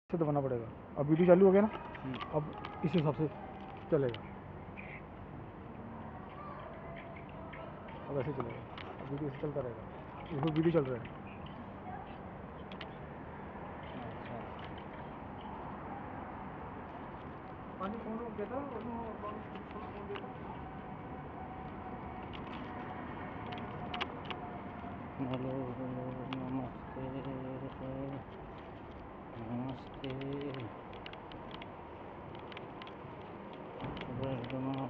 से दबाना पड़ेगा। अब वीडियो चालू हो गया ना, अब इस हिसाब से चलेगा। अब ऐसे चलेगा, अब वीडियो ऐसे चलता रहेगा। इसमें वीडियो चल रहा है। पानी कौन देता हेलो नमस्ते नमस्ते वर्धमान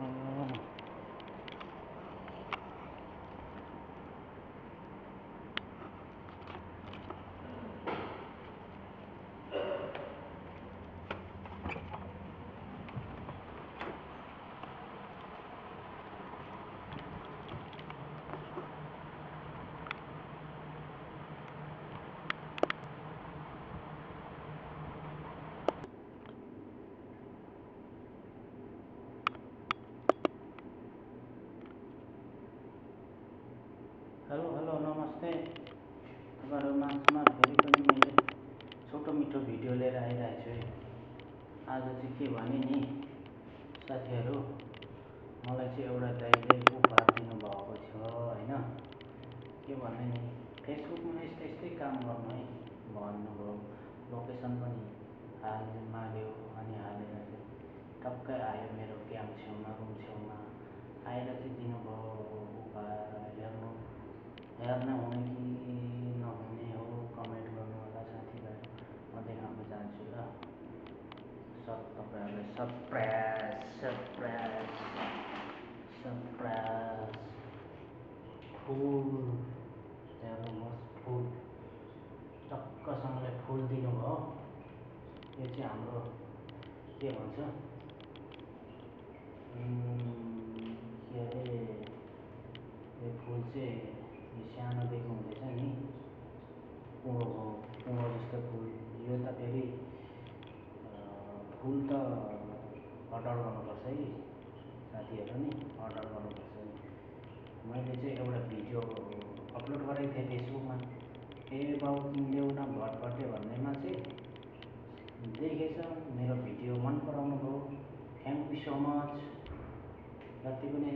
हेलो नमस्ते तपाईँहरू माझमा फेरि पनि मैले छोटो मिठो भिडियो लिएर आइरहेको छु है। आज चाहिँ के भने नि साथीहरू, मलाई चाहिँ एउटा दाइले उपहार दिनुभएको छ होइन। के भने नि फेसबुकमा यस्तै काम गर्नु है भन्नुभयो। लोकेसन पनि माग्यो अनि हालेर चाहिँ टक्कै आयो मेरो क्याम्प छेउमा, रुम छेउमा आएर चाहिँ दिनुभयो उपहार। हेर्न हुने कि नहुने हो कमेन्ट गर्नु होला साथीभाइ। म देखाउन चाहन्छु ल, तपाईँहरूलाई सरप्राइज फुल हेर्नुहोस्, फुल टक्कसँगले फुल दिनुभयो। यो चाहिँ हाम्रो के भन्छ के अरे, यो फुल चाहिँ सानो देख्नुहुँदैछ नि, कुँडो हो, कुँडो जस्तो फुल। यो त फेरि फुल त अर्डर गर्नुपर्छ है साथीहरू, नि अर्डर गर्नुपर्छ। मैले चाहिँ एउटा भिडियो अपलोड गरेको थिएँ फेसबुकमा, ए बाउ किनिदेऊ न भटभटे भन्नेमा चाहिँ देखेछ। मेरो भिडियो मन पराउनु भयो, थ्याङ्क यू सो मच। जति पनि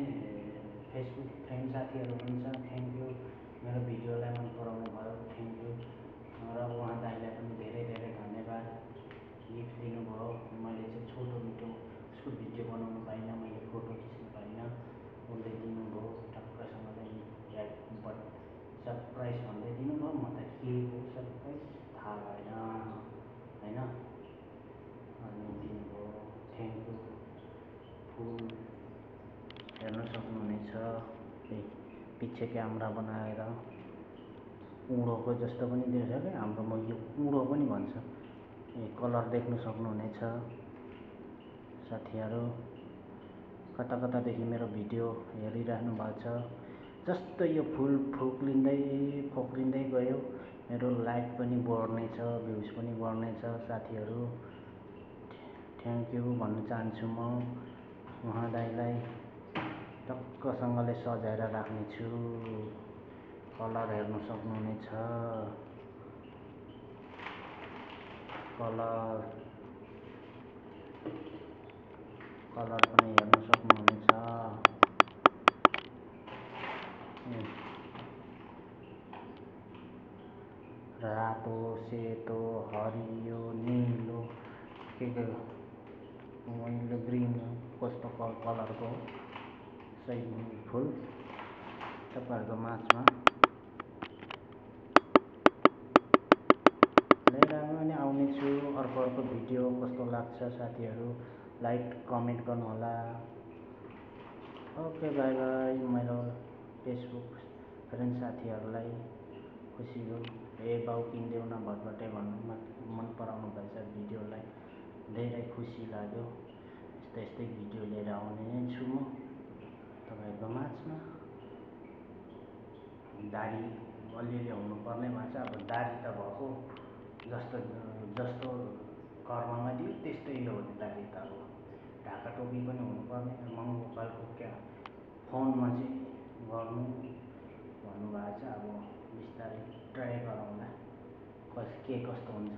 फेसबुक फ्रेन्ड साथीहरू हुनुहुन्छ, थ्याङ्क यू। मेरो भिडियोलाई मन पराउनु भयो, थ्याङ्क यू। र उहाँ दाइलाई पनि धेरै धेरै धन्यवाद। गिफ्ट दिनुभयो। मैले चाहिँ छोटो मिठो उसको भिडियो बनाउनु पाइनँ, मैले फोटो खिच्नु पाइनँ, उसले दिनुभयो टक्कसँगले। बट सरप्राइज भन्दै दिनुभयो। म त के हो सरप्राइज थाहा भएन होइन। अनि दिनुभयो, थ्याङ्क यू। फुल हेर्न सक्नुहुनेछ, पछि क्यामेरा बनाएर कुँडोको जस्तो पनि देख्छ क्या, हाम्रोमा यो कुँडो पनि भन्छ। कलर देख्न सक्नुहुनेछ साथीहरू। कता कतादेखि मेरो भिडियो हेरिराख्नु भएको छ। जस्तो यो फुल फोक्रिँदै गयो, मेरो लाइक पनि बढ्नेछ, भ्युज पनि बढ्नेछ साथीहरू। थ्याङ्क यू भन्न चाहन्छु म उहाँ दाइलाई। टक्कसँगले सजाएर राख्नेछु। कलर हेर्न सक्नुहुनेछ, कलर पनि हेर्न सक्नुहुनेछ। रातो, सेतो, हरियो, निलो, के ग्रिन, कस्तो कलरको सही फुल तपाईँहरूको माझमा लिएर पनि आउनेछु। अर्को भिडियो कस्तो लाग्छ साथीहरू, लाइक कमेन्ट गर्नुहोला। Okay, by by. मेरो फेसबुक फ्रेन्ड साथीहरूलाई खुसी हो। ए बाउ किनिदेऊ न भटभटे भन्नु मन पराउनु भएछ भिडियोलाई, धेरै खुसी लाग्यो। यस्तै भिडियो लिएर आउने नै छु म तपाईँहरूको माझमा। दाढी अलिअलि हुनुपर्ने भन्छ। अब दाढी त भएको जस्तो कर्ममा दियो त्यस्तै हो दाढी त। अब ढाका टोपी पनि हुनुपर्ने, महँगो खालको क्या फोनमा चाहिँ गर्नु भन्नुभएको छ। अब बिस्तारै ट्राई गरौँला के कस्तो हुन्छ।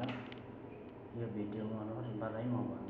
यो भिडियोमा बधाई मोहब्बत।